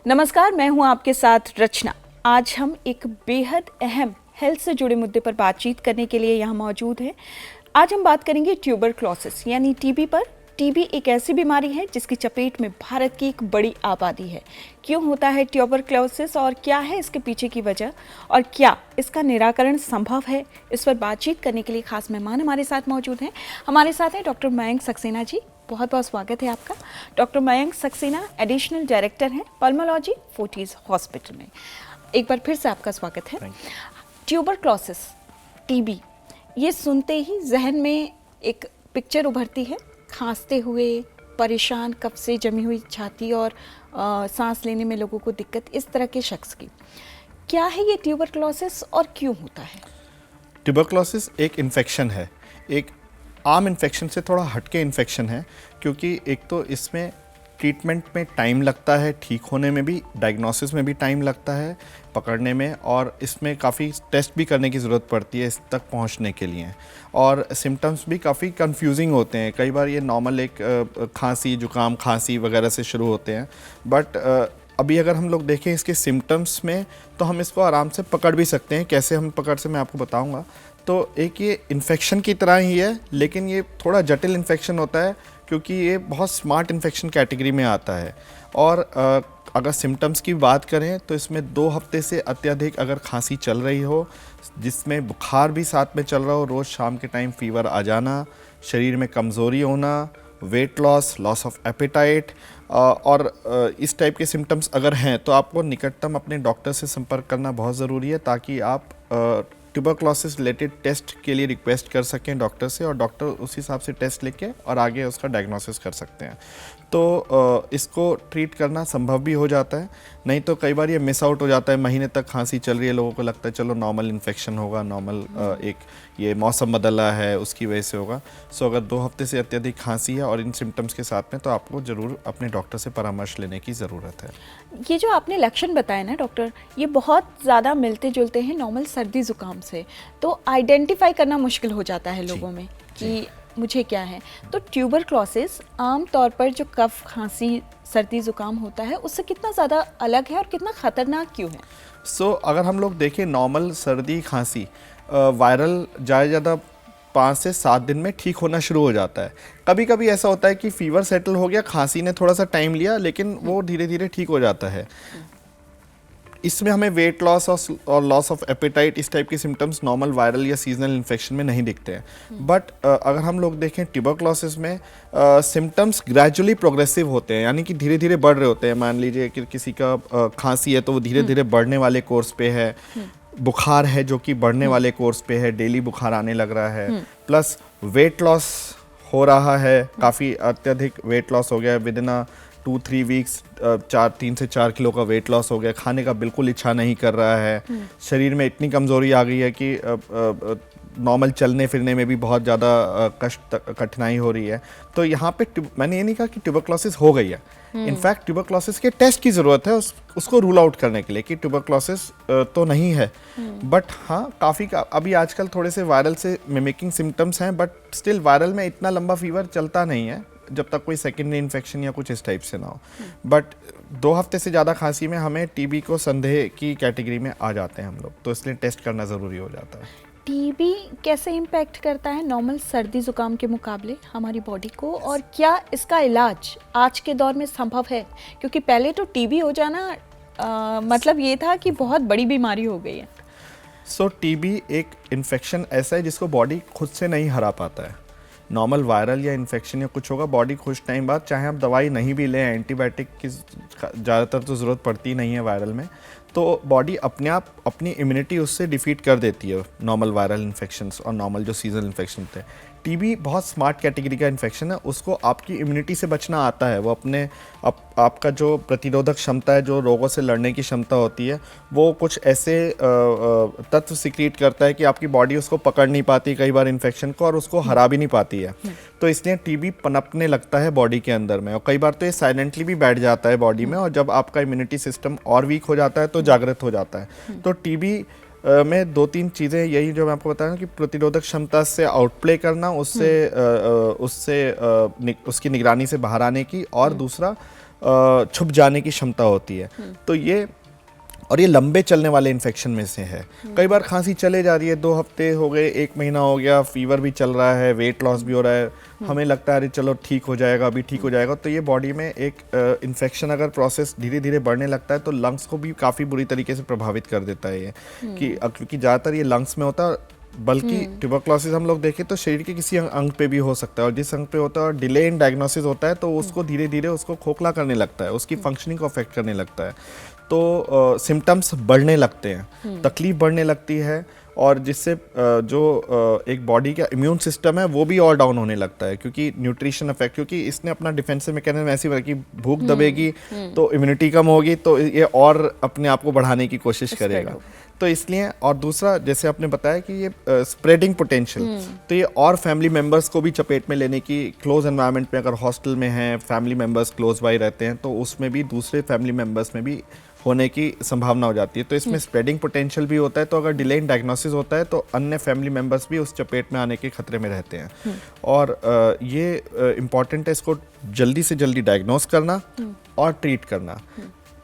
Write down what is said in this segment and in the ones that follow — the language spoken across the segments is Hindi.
नमस्कार, मैं हूं आपके साथ रचना। आज हम एक बेहद अहम हेल्थ से जुड़े मुद्दे पर बातचीत करने के लिए यहाँ मौजूद हैं। आज हम बात करेंगे ट्यूबरक्लोसिस यानी टीबी पर। टीबी एक ऐसी बीमारी है जिसकी चपेट में भारत की एक बड़ी आबादी है। क्यों होता है ट्यूबरक्लोसिस और क्या है इसके पीछे की वजह और क्या इसका निराकरण संभव है, इस पर बातचीत करने के लिए खास मेहमान हमारे साथ मौजूद हैं। हमारे साथ हैं डॉक्टर मयंक सक्सेना जी। बहुत बहुत स्वागत है आपका। Doctor Mayank Saxena additional director हैं पल्मोलॉजी फोर्टिस हॉस्पिटल में। एक बार फिर से आपका स्वागत है। ट्यूबरक्लोसिस, टीबी, ये सुनते ही जहन में एक पिक्चर उभरती है, खांसते हुए परेशान, कफ से जमी हुई छाती और सांस लेने में लोगों को दिक्कत, इस तरह के शख्स की। क्या है ये ट्यूबरक्लोसिस और क्यों होता है? ट्यूबरक्लोसिस एक इन्फेक्शन है, एक आम इन्फेक्शन से थोड़ा हटके इन्फेक्शन है, क्योंकि एक तो इसमें ट्रीटमेंट में टाइम लगता है, ठीक होने में भी, डायग्नोसिस में भी टाइम लगता है, पकड़ने में, और इसमें काफ़ी टेस्ट भी करने की ज़रूरत पड़ती है इस तक पहुंचने के लिए। और सिम्टम्स भी काफ़ी कंफ्यूजिंग होते हैं। कई बार ये नॉर्मल एक खांसी, जुकाम, खांसी वगैरह से शुरू होते हैं, बट अभी अगर हम लोग देखें इसके सिम्टम्स में तो हम इसको आराम से पकड़ भी सकते हैं। कैसे हम पकड़ से मैं आपको बताऊंगा। तो एक ये इन्फेक्शन की तरह ही है, लेकिन ये थोड़ा जटिल इन्फेक्शन होता है क्योंकि ये बहुत स्मार्ट इन्फेक्शन कैटेगरी में आता है। और अगर सिम्टम्स की बात करें तो इसमें 2 हफ्ते से अत्यधिक अगर खांसी चल रही हो, जिसमें बुखार भी साथ में चल रहा हो, रोज़ शाम के टाइम फीवर आ जाना, शरीर में कमज़ोरी होना, weight loss, loss of appetite, और इस टाइप के सिम्टम्स अगर हैं तो आपको निकटतम अपने डॉक्टर से संपर्क करना बहुत ज़रूरी है, ताकि आप ट्यूबरक्लोसिस रिलेटेड टेस्ट के लिए रिक्वेस्ट कर सकें डॉक्टर से, और डॉक्टर उस हिसाब से टेस्ट लेके और आगे उसका डायग्नोसिस कर सकते हैं। तो इसको ट्रीट करना संभव भी हो जाता है। नहीं तो कई बार ये मिस आउट हो जाता है, महीने तक खांसी चल रही है, लोगों को लगता है चलो नॉर्मल इन्फेक्शन होगा, नॉर्मल एक ये मौसम बदला है उसकी वजह से होगा। सो अगर 2 हफ्ते से अत्यधिक खांसी है और इन सिम्टम्स के साथ में, तो आपको ज़रूर अपने डॉक्टर से परामर्श लेने की ज़रूरत है। ये जो आपने लक्षण बताए ना डॉक्टर, ये बहुत ज़्यादा मिलते जुलते हैं नॉर्मल सर्दी ज़ुकाम से, तो आइडेंटिफाई करना मुश्किल हो जाता है लोगों में कि मुझे क्या है। तो ट्यूबरक्लोसिस आम तौर पर जो कफ, खांसी, सर्दी ज़ुकाम होता है उससे कितना ज़्यादा अलग है और कितना ख़तरनाक क्यों है? अगर हम लोग देखें नॉर्मल सर्दी खांसी वायरल ज़्यादा 5 से 7 दिन में ठीक होना शुरू हो जाता है। कभी कभी ऐसा होता है कि फीवर सेटल हो गया, खांसी ने थोड़ा सा टाइम लिया, लेकिन वो धीरे धीरे ठीक हो जाता है। इसमें हमें वेट लॉस और लॉस ऑफ एपेटाइट, इस टाइप के सिम्टम्स नॉर्मल वायरल या सीजनल इन्फेक्शन में नहीं दिखते हैं। बट अगर हम लोग देखें ट्यूबरक्लोसिस में सिम्टम्स ग्रेजुअली प्रोग्रेसिव होते हैं, यानी कि धीरे धीरे बढ़ रहे होते हैं। मान लीजिए कि किसी का खांसी है तो वो धीरे धीरे बढ़ने वाले कोर्स पे है, बुखार है जो कि बढ़ने वाले कोर्स पे है, डेली बुखार आने लग रहा है, प्लस वेट लॉस हो रहा है, काफ़ी अत्यधिक वेट लॉस हो गया है, विद इन 2-3 वीक्स 3 से 4 किलो का वेट लॉस हो गया, खाने का बिल्कुल इच्छा नहीं कर रहा है, शरीर में इतनी कमज़ोरी आ गई है कि नॉर्मल चलने फिरने में भी बहुत ज़्यादा कठिनाई हो रही है। तो यहाँ पे मैंने ये नहीं कहा कि ट्यूबरक्लोसिस हो गई है। इनफैक्ट ट्यूबरक्लोसिस के टेस्ट की ज़रूरत है उसको रूल आउट करने के लिए कि ट्यूबरक्लोसिस तो नहीं है। बट हाँ, काफ़ी अभी आजकल थोड़े से वायरल से मिमिकिंग सिम्टम्स हैं, बट स्टिल वायरल में इतना लंबा फीवर चलता नहीं है जब तक कोई सेकेंडरी इन्फेक्शन या कुछ इस टाइप से ना हो। बट 2 हफ्ते से ज़्यादा खांसी में हमें टीबी को संदेह की कैटेगरी में आ जाते हैं हम लोग, तो इसलिए टेस्ट करना ज़रूरी हो जाता है। टीबी कैसे इम्पैक्ट करता है नॉर्मल सर्दी ज़ुकाम के मुकाबले हमारी बॉडी को, और क्या इसका इलाज आज के दौर में संभव है? क्योंकि पहले तो टीबी हो जाना मतलब ये था कि बहुत बड़ी बीमारी हो गई है। टीबी एक इन्फेक्शन ऐसा है जिसको बॉडी खुद से नहीं हरा पाता है। नॉर्मल वायरल या इन्फेक्शन या कुछ होगा, बॉडी कुछ टाइम बाद, चाहे आप दवाई नहीं भी लें, एंटीबायोटिक की ज़्यादातर तो ज़रूरत पड़ती नहीं है वायरल में, तो बॉडी अपने आप अपनी इम्यूनिटी उससे डिफीट कर देती है नॉर्मल वायरल इन्फेक्शंस और नॉर्मल जो सीजनल इन्फेक्शन थे। टीबी बहुत स्मार्ट कैटेगरी का इन्फेक्शन है, उसको आपकी इम्यूनिटी से बचना आता है। वो अपने आपका जो प्रतिरोधक क्षमता है, जो रोगों से लड़ने की क्षमता होती है, वो कुछ ऐसे तत्व सिक्रीट करता है कि आपकी बॉडी उसको पकड़ नहीं पाती कई बार इन्फेक्शन को, और उसको हरा भी नहीं पाती है। तो इसलिए टीबी पनपने लगता है बॉडी के अंदर में, और कई बार तो ये साइलेंटली भी बैठ जाता है बॉडी में, और जब आपका इम्यूनिटी सिस्टम और वीक हो जाता है तो जागृत हो जाता है। तो टीबी में 2-3 चीज़ें यही जो मैं आपको बताया कि प्रतिरोधक क्षमता से आउटप्ले करना, उससे उसकी निगरानी से बाहर आने की, और दूसरा छुप जाने की क्षमता होती है। तो ये लंबे चलने वाले इन्फेक्शन में से है। कई बार खांसी चले जा रही है, 2 हफ्ते हो गए, 1 महीना हो गया, फीवर भी चल रहा है, वेट लॉस भी हो रहा है, हमें लगता है अरे चलो ठीक हो जाएगा, अभी ठीक हो जाएगा। तो ये बॉडी में एक इन्फेक्शन अगर प्रोसेस धीरे धीरे बढ़ने लगता है तो लंग्स को भी काफ़ी बुरी तरीके से प्रभावित कर देता है ये, क्योंकि ज़्यादातर ये लंग्स में होता है। बल्कि ट्यूबरक्लोसिस हम लोग देखें तो शरीर के किसी अंग पे भी हो सकता है, और जिस अंग पे होता है और डिले इन डायग्नोसिस होता है तो उसको धीरे धीरे उसको खोखला करने लगता है, उसकी फंक्शनिंग को अफेक्ट करने लगता है। तो सिम्टम्स बढ़ने लगते हैं, तकलीफ बढ़ने लगती है, और जिससे जो एक बॉडी का इम्यून सिस्टम है वो भी और डाउन होने लगता है, क्योंकि न्यूट्रिशन इफेक्ट, क्योंकि इसने अपना डिफेंसिव मैकेनिज्म ऐसी बना कि भूख दबेगी तो इम्यूनिटी कम होगी, तो ये और अपने आप को बढ़ाने की कोशिश करेगा। तो इसलिए, और दूसरा जैसे आपने बताया कि ये स्प्रेडिंग पोटेंशियल, तो ये और फैमिली मेम्बर्स को भी चपेट में लेने की, क्लोज एनवायरनमेंट में अगर हॉस्टल में हैं, फैमिली मेम्बर्स क्लोज बाई रहते हैं तो उसमें भी दूसरे फैमिली मेम्बर्स में भी होने की संभावना हो जाती है। तो इसमें स्प्रेडिंग पोटेंशियल भी होता है, तो अगर डिले इन डायग्नोसिस होता है तो अन्य फैमिली मेम्बर्स भी उस चपेट में आने के खतरे में रहते हैं। और ये इम्पॉर्टेंट है इसको जल्दी से जल्दी डायग्नोस करना और ट्रीट करना।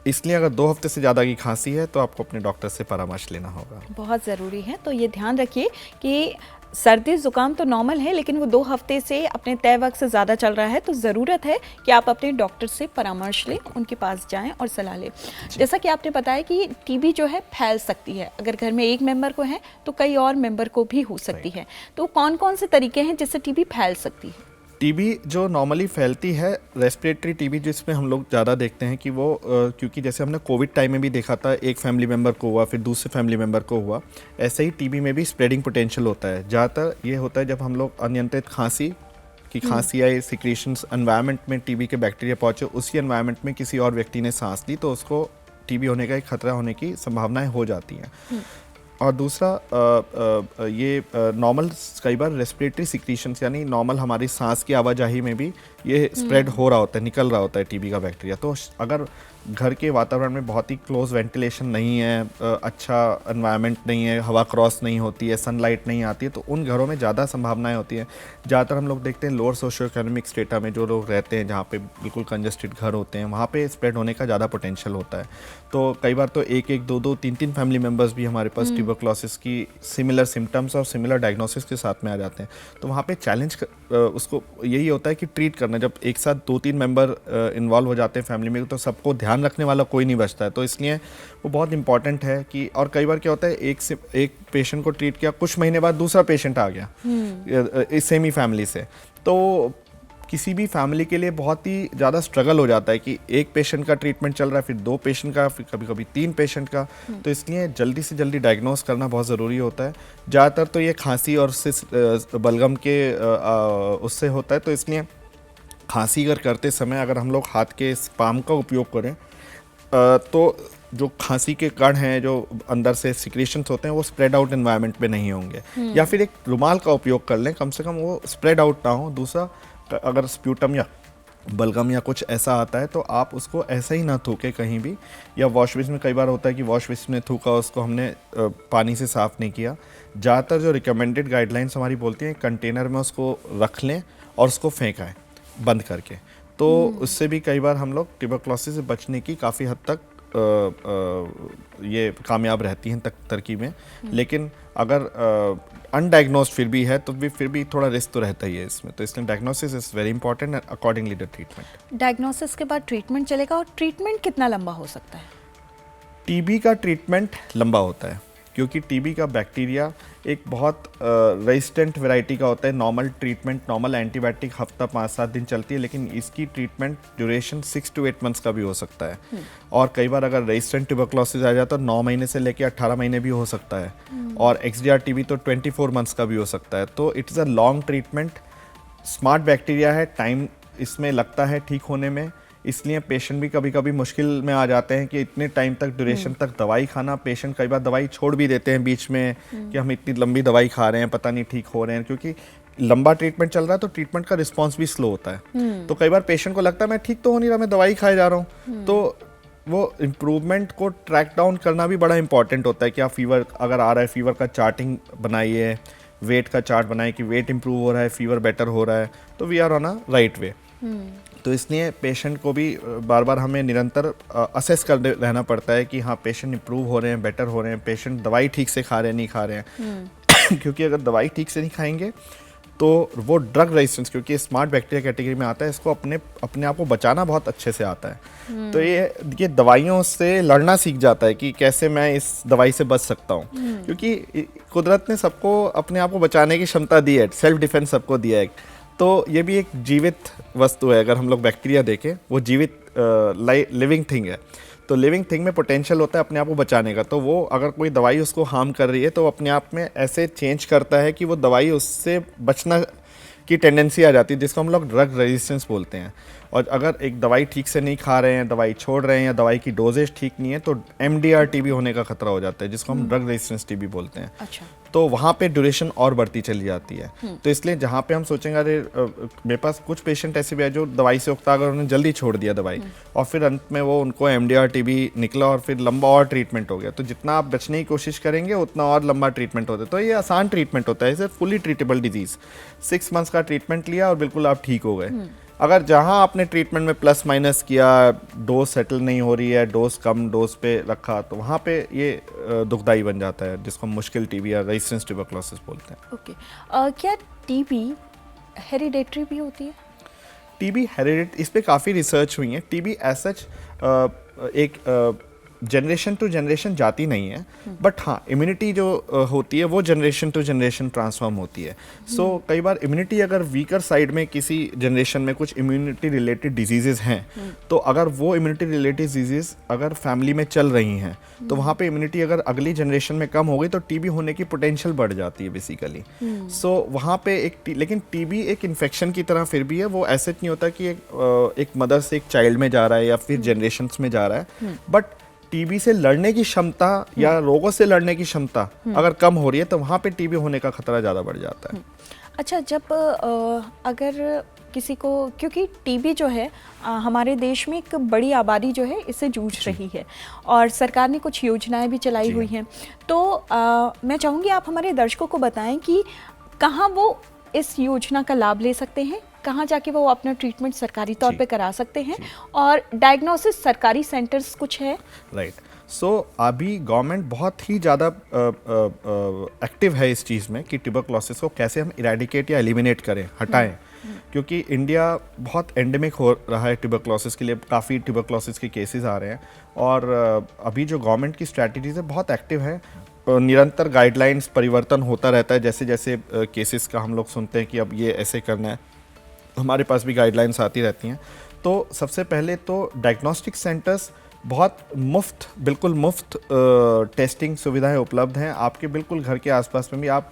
इसलिए अगर 2 हफ्ते से ज़्यादा की खांसी है तो आपको अपने डॉक्टर से परामर्श लेना होगा, बहुत ज़रूरी है। तो ये ध्यान रखिए कि सर्दी ज़ुकाम तो नॉर्मल है, लेकिन वो 2 हफ्ते से अपने तय वक्त से ज़्यादा चल रहा है, तो ज़रूरत है कि आप अपने डॉक्टर से परामर्श लें, उनके पास जाएं और सलाह लें। जैसा कि आपने बताया कि टीबी जो है फैल सकती है, अगर घर में एक मेंबर को है तो कई और मेंबर को भी हो सकती है। तो कौन कौन से तरीके हैं जिससे टीबी फैल सकती है? टीबी जो नॉर्मली फैलती है, रेस्पिरेटरी टीबी, जिसमें हम लोग ज़्यादा देखते हैं कि वो क्योंकि जैसे हमने कोविड टाइम में भी देखा था, एक फैमिली मेम्बर को हुआ फिर दूसरे फैमिली मेम्बर को हुआ, ऐसे ही टीबी में भी स्प्रेडिंग पोटेंशियल होता है। ज़्यादातर ये होता है जब हम लोग अनियंत्रित खांसी आई, सिक्रीशंस एनवायरनमेंट में टीबी के बैक्टीरिया पहुँचे, उसी एनवायरनमेंट में किसी और व्यक्ति ने सांस ली तो उसको टीबी होने का एक खतरा होने की संभावनाएं हो जाती हैं। और दूसरा ये नॉर्मल कई बार रेस्पिरेटरी सिक्रीशंस, यानी नॉर्मल हमारी सांस की आवाजाही में भी ये स्प्रेड हो रहा होता है, निकल रहा होता है टीबी का बैक्टीरिया। तो अगर घर के वातावरण में बहुत ही क्लोज वेंटिलेशन नहीं है, अच्छा एनवायरनमेंट नहीं है, हवा क्रॉस नहीं होती है, सनलाइट नहीं आती है, तो उन घरों में ज़्यादा संभावनाएं होती हैं। ज़्यादातर हम लोग देखते हैं लोअर सोशियो इकोनॉमिक स्टेटा में जो लोग रहते हैं, जहाँ पे बिल्कुल कंजस्टेड घर होते हैं, वहाँ पे स्प्रेड होने का ज़्यादा पोटेंशियल होता है। तो कई बार तो 1-1, 2-2, 3-3 फैमिली मेम्बर्स भी हमारे पास ट्यूबरक्लोसिस की सिमिलर सिम्टम्स और सिमिलर डायग्नोसिस के साथ में आ जाते हैं। तो वहाँ पे चैलेंज उसको यही होता है कि ट्रीट करना। जब एक साथ 2-3 मेंबर इन्वॉल्व हो जाते हैं फैमिली में, तो सबको ध्यान रखने वाला कोई नहीं बचता है। तो इसलिए वो बहुत इंपॉर्टेंट है कि, और कई बार क्या होता है, एक पेशेंट को ट्रीट किया, कुछ महीने बाद दूसरा पेशेंट आ गया इस सेम ही फैमिली से, तो किसी भी फैमिली के लिए बहुत ही ज़्यादा स्ट्रगल हो जाता है कि एक पेशेंट का ट्रीटमेंट चल रहा है, फिर 2 पेशेंट का, फिर कभी कभी 3 पेशेंट का। तो इसलिए जल्दी से जल्दी डायग्नोस करना बहुत ज़रूरी होता है। ज़्यादातर तो ये खांसी और बलगम के उससे होता है। तो इसलिए खांसी अगर करते समय अगर हम लोग हाथ के स्पाम का उपयोग करें तो जो खांसी के कण हैं, जो अंदर से सिक्रेशंस होते हैं, वो स्प्रेड आउट एनवायरनमेंट में नहीं होंगे। या फिर एक रुमाल का उपयोग कर लें, कम से कम वो स्प्रेड आउट ना हो। दूसरा, अगर स्प्यूटम या बलगम या कुछ ऐसा आता है तो आप उसको ऐसा ही ना थूकें कहीं भी, या वॉश बेसिन में कई बार होता है कि वॉश बेसिन में थूका, उसको हमने पानी से साफ़ नहीं किया। ज़्यादातर जो रिकमेंडेड गाइडलाइंस हमारी बोलती हैं, कंटेनर में उसको रख लें और उसको फेंकाएं बंद करके। तो उससे भी कई बार हम लोग ट्यूबरक्लोसिस से बचने की काफ़ी हद तक ये कामयाब रहती हैं तरकीबें। लेकिन अगर अनडायग्नोस्ड फिर भी है तो फिर भी थोड़ा रिस्क तो रहता ही है इसमें। तो इसलिए diagnosis is very important and accordingly the treatment. Diagnosis के बाद ट्रीटमेंट चलेगा, और ट्रीटमेंट कितना लंबा हो सकता है? टीबी का ट्रीटमेंट लंबा होता है, क्योंकि टीबी का बैक्टीरिया एक बहुत रेजिस्टेंट वैरायटी का होता है। नॉर्मल ट्रीटमेंट, नॉर्मल एंटीबायोटिक हफ्ता 5-7 दिन चलती है, लेकिन इसकी ट्रीटमेंट ड्यूरेशन 6 to 8 मंथ्स का भी हो सकता है। और कई बार अगर रेजिस्टेंट ट्यूबरक्लोसिस आ जाता है तो 9 महीने से लेकर 18 महीने भी हो सकता है। और XDR टीबी तो 24 मंथ्स का भी हो सकता है। तो it is a long treatment. Smart bacteria है, टाइम इसमें लगता है ठीक होने में, इसलिए पेशेंट भी कभी कभी मुश्किल में आ जाते हैं कि इतने टाइम तक ड्यूरेशन तक दवाई खाना। पेशेंट कई बार दवाई छोड़ भी देते हैं बीच में कि हम इतनी लंबी दवाई खा रहे हैं, पता नहीं ठीक हो रहे हैं, क्योंकि लंबा ट्रीटमेंट चल रहा है तो ट्रीटमेंट का रिस्पांस भी स्लो होता है। तो कई बार पेशेंट को लगता है मैं ठीक तो हो नहीं रहा, मैं दवाई खाए जा रहा हूँ। तो वो इम्प्रूवमेंट को ट्रैक डाउन करना भी बड़ा इंपॉर्टेंट होता है कि आप फीवर अगर आ रहा है, फीवर का चार्टिंग बनाइए, वेट का चार्ट बनाइए कि वेट इंप्रूव हो रहा है, फीवर बेटर हो रहा है, तो we are on a right way. तो इसलिए पेशेंट को भी बार बार हमें निरंतर असेस कर रहना पड़ता है कि हाँ पेशेंट इंप्रूव हो रहे हैं, बेटर हो रहे हैं, पेशेंट दवाई ठीक से खा रहे हैं नहीं खा रहे हैं क्योंकि अगर दवाई ठीक से नहीं खाएंगे तो वो ड्रग रेजिस्टेंस, क्योंकि स्मार्ट बैक्टीरिया कैटेगरी में आता है, इसको अपने आप को बचाना बहुत अच्छे से आता है। तो ये दवाइयों से लड़ना सीख जाता है कि कैसे मैं इस दवाई से बच सकता हूँ, क्योंकि कुदरत ने सबको अपने आप को बचाने की क्षमता दी है, सेल्फ डिफेंस सबको दिया है। तो ये भी एक जीवित वस्तु है, अगर हम लोग बैक्टीरिया देखें वो जीवित लिविंग थिंग है। तो लिविंग थिंग में पोटेंशियल होता है अपने आप को बचाने का, तो वो अगर कोई दवाई उसको हार्म कर रही है तो अपने आप में ऐसे चेंज करता है कि वो दवाई उससे बचना की टेंडेंसी आ जाती है, जिसको हम लोग ड्रग रेजिस्टेंस बोलते हैं। और अगर एक दवाई ठीक से नहीं खा रहे हैं, दवाई छोड़ रहे हैं या दवाई की डोजेज ठीक नहीं है तो MDR TB होने का खतरा हो जाता है, जिसको हम ड्रग रेजिस्टेंस TB बोलते हैं। अच्छा। तो वहाँ पे ड्यूरेशन और बढ़ती चली जाती है। तो इसलिए जहाँ पे हम सोचेंगे अरे मेरे पास कुछ पेशेंट ऐसे भी है जो दवाई से उकता, अगर उन्होंने जल्दी छोड़ दिया दवाई और फिर अंत में वो उनको MDR TB निकला और फिर लंबा और ट्रीटमेंट हो गया, तो जितना आप बचने की कोशिश करेंगे उतना और लंबा ट्रीटमेंट होता है। तो ये आसान ट्रीटमेंट होता है, इसे फुली ट्रीटेबल डिजीज। 6 मंथ्स का ट्रीटमेंट लिया और बिल्कुल आप ठीक हो गए। अगर जहां आपने ट्रीटमेंट में प्लस माइनस किया, डोज सेटल नहीं हो रही है, डोज कम डोज पे रखा, तो वहां पे ये दुखदाई बन जाता है, जिसको हम मुश्किल TB या रेजिस्टेंस ट्यूबरक्लोसिस बोलते हैं। ओके। क्या TB हेरिडेटरी भी होती है? TB हेरिडेटरी, इस पे काफ़ी रिसर्च हुई है। TB एज सच एक जनरेशन टू जनरेशन जाती नहीं है, बट हाँ इम्यूनिटी जो होती है वो जनरेशन टू जनरेशन ट्रांसफॉर्म होती है। सो कई बार इम्यूनिटी अगर वीकर साइड में किसी जनरेशन में कुछ इम्यूनिटी रिलेटेड डिजीजेज हैं, तो अगर वो इम्यूनिटी रिलेटेड डिजीजेज अगर फैमिली में चल रही हैं तो वहाँ पे इम्यूनिटी अगर अगली जनरेशन में कम हो गई तो TB होने की पोटेंशियल बढ़ जाती है बेसिकली। सो वहाँ पे लेकिन TB एक इन्फेक्शन की तरह फिर भी है, वो ऐसे नहीं होता कि एक मदर से एक चाइल्ड में जा रहा है या फिर जनरेशन्स में जा रहा है, बट TB से लड़ने की क्षमता या रोगों से लड़ने की क्षमता अगर कम हो रही है तो वहाँ पे TB होने का खतरा ज़्यादा बढ़ जाता है। अच्छा, जब अगर किसी को, क्योंकि TB जो है हमारे देश में एक बड़ी आबादी जो है इससे जूझ रही है और सरकार ने कुछ योजनाएं भी चलाई हुई हैं, तो मैं चाहूँगी आप हमारे दर्शकों को बताएं कि कहाँ वो इस योजना का लाभ ले सकते हैं, कहाँ जाके वो अपना ट्रीटमेंट सरकारी तौर पे करा सकते हैं, और डायग्नोसिस सरकारी सेंटर्स कुछ है? राइट। सो अभी गवर्नमेंट बहुत ही ज़्यादा एक्टिव है इस चीज़ में कि ट्यूबरक्लोसिस को कैसे हम इरेडिकेट या एलिमिनेट करें, हटाएं, क्योंकि इंडिया बहुत एंडेमिक हो रहा है ट्यूबरक्लोसिस के लिए, काफ़ी ट्यूबरक्लोसिस के केसेस आ रहे हैं और अभी जो गवर्नमेंट की स्ट्रैटेजीज है बहुत एक्टिव है। निरंतर गाइडलाइंस परिवर्तन होता रहता है, जैसे जैसे केसेस का हम लोग सुनते हैं कि अब ये ऐसे करना है, हमारे पास भी गाइडलाइंस आती रहती हैं। तो सबसे पहले तो डायग्नोस्टिक सेंटर्स बहुत मुफ्त, बिल्कुल मुफ्त टेस्टिंग सुविधाएं उपलब्ध हैं आपके बिल्कुल घर के आसपास में भी। आप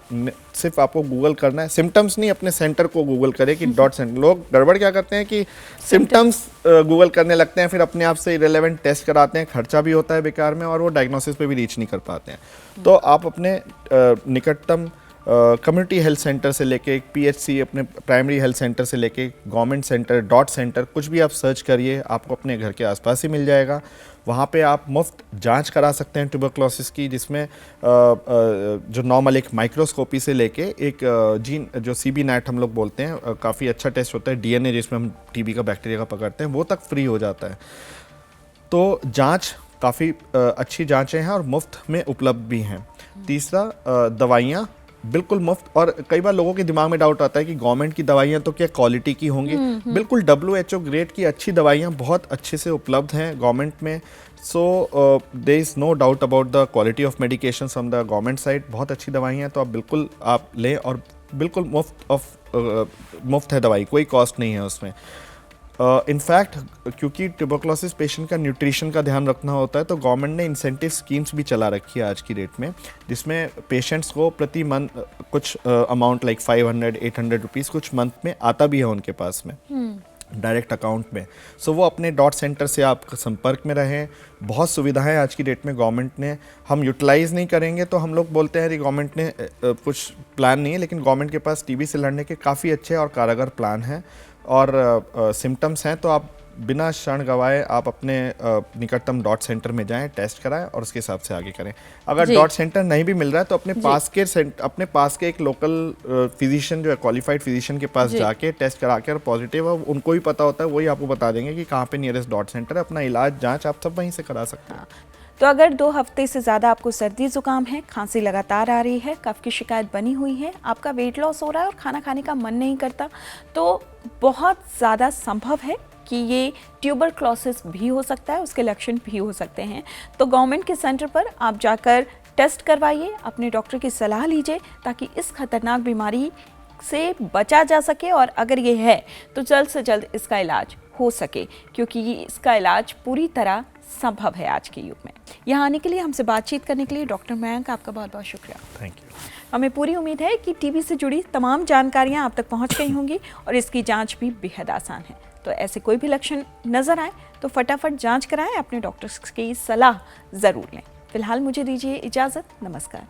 सिर्फ आपको गूगल करना है, सिम्टम्स नहीं, अपने सेंटर को गूगल करें कि डॉट सेंटर। लोग गड़बड़ क्या करते हैं कि सिम्टम्स गूगल करने लगते हैं, फिर अपने आप से इरेलेवेंट टेस्ट कराते हैं, खर्चा भी होता है बेकार में और वो डायग्नोसिस पे भी रीच नहीं कर पाते हैं। तो आप अपने निकटतम कम्युनिटी हेल्थ सेंटर से लेके एक PHC, अपने प्राइमरी हेल्थ सेंटर से लेके गवर्नमेंट सेंटर, डॉट सेंटर, कुछ भी आप सर्च करिए, आपको अपने घर के आसपास ही मिल जाएगा। वहाँ पे आप मुफ्त जांच करा सकते हैं ट्यूबरक्लोसिस की, जिसमें जो नॉर्मल एक माइक्रोस्कोपी से लेके एक जीन जो CB NAT हम लोग बोलते हैं, काफ़ी अच्छा टेस्ट होता है, DNA जिसमें हम TB का बैक्टीरिया का पकड़ते हैं, वो तक फ्री हो जाता है। तो जाँच काफ़ी अच्छी जाँचें हैं और मुफ्त में उपलब्ध भी हैं। तीसरा, दवाइयाँ बिल्कुल मुफ्त, और कई बार लोगों के दिमाग में डाउट आता है कि गवर्नमेंट की दवाइयाँ तो क्या क्वालिटी की होंगी। बिल्कुल WHO ग्रेड की अच्छी दवाइयाँ बहुत अच्छे से उपलब्ध हैं गवर्नमेंट में। So there is no doubt about the quality of medication from the government side. बहुत अच्छी दवाइयाँ तो आप बिल्कुल आप लें, और बिल्कुल मुफ्त है दवाई, कोई कॉस्ट नहीं है उसमें। इनफैक्ट क्योंकि ट्यूबरक्लोसिस पेशेंट का न्यूट्रिशन का ध्यान रखना होता है, तो गवर्नमेंट ने इंसेंटिव स्कीम्स भी चला रखी है आज की डेट में, जिसमें पेशेंट्स को प्रति मंथ कुछ अमाउंट लाइक 500-800 रुपीज़ कुछ मंथ में आता भी है उनके पास में डायरेक्ट अकाउंट में। सो वो अपने डॉट सेंटर से आप संपर्क में रहें। बहुत सुविधाएं आज की डेट में गवर्नमेंट ने, हम यूटिलाइज़ नहीं करेंगे तो हम लोग बोलते हैं कि गवर्नमेंट ने कुछ प्लान नहीं है, लेकिन गवर्नमेंट के पास TB से लड़ने के काफ़ी अच्छे और कारगर प्लान हैं। और सिम्टम्स हैं तो आप बिना क्षण गवाए आप अपने निकटतम डॉट सेंटर में जाएं, टेस्ट कराएं और उसके हिसाब से आगे करें। अगर डॉट सेंटर नहीं भी मिल रहा है तो अपने पास के एक लोकल फिजिशियन जो है, क्वालिफाइड फिजिशियन के पास जाके टेस्ट करा के, और पॉजिटिव है उनको ही पता होता है, वही आपको बता देंगे कि कहाँ पे नियरेस्ट डॉट सेंटर है। अपना इलाज जाँच आप सब वहीं से करा सकते हैं। तो अगर 2 हफ्ते से ज़्यादा आपको सर्दी जुकाम है, खांसी लगातार आ रही है, कफ की शिकायत बनी हुई है, आपका वेट लॉस हो रहा है और खाना खाने का मन नहीं करता, तो बहुत ज़्यादा संभव है कि ये ट्यूबरक्लोसिस भी हो सकता है, उसके लक्षण भी हो सकते हैं। तो गवर्नमेंट के सेंटर पर आप जाकर टेस्ट करवाइए, अपने डॉक्टर की सलाह लीजिए ताकि इस खतरनाक बीमारी से बचा जा सके, और अगर ये है तो जल्द से जल्द इसका इलाज हो सके, क्योंकि इसका इलाज पूरी तरह संभव है आज के युग में। यहाँ आने के लिए, हमसे बातचीत करने के लिए डॉक्टर मयंक, आपका बहुत बहुत शुक्रिया। Thank you. हमें पूरी उम्मीद है कि टीबी से जुड़ी तमाम जानकारियाँ आप तक पहुँच गई होंगी और इसकी जांच भी बेहद आसान है। तो ऐसे कोई भी लक्षण नजर आए तो फटाफट जांच कराएं, अपने डॉक्टर की सलाह ज़रूर लें। फिलहाल मुझे दीजिए इजाज़त, नमस्कार।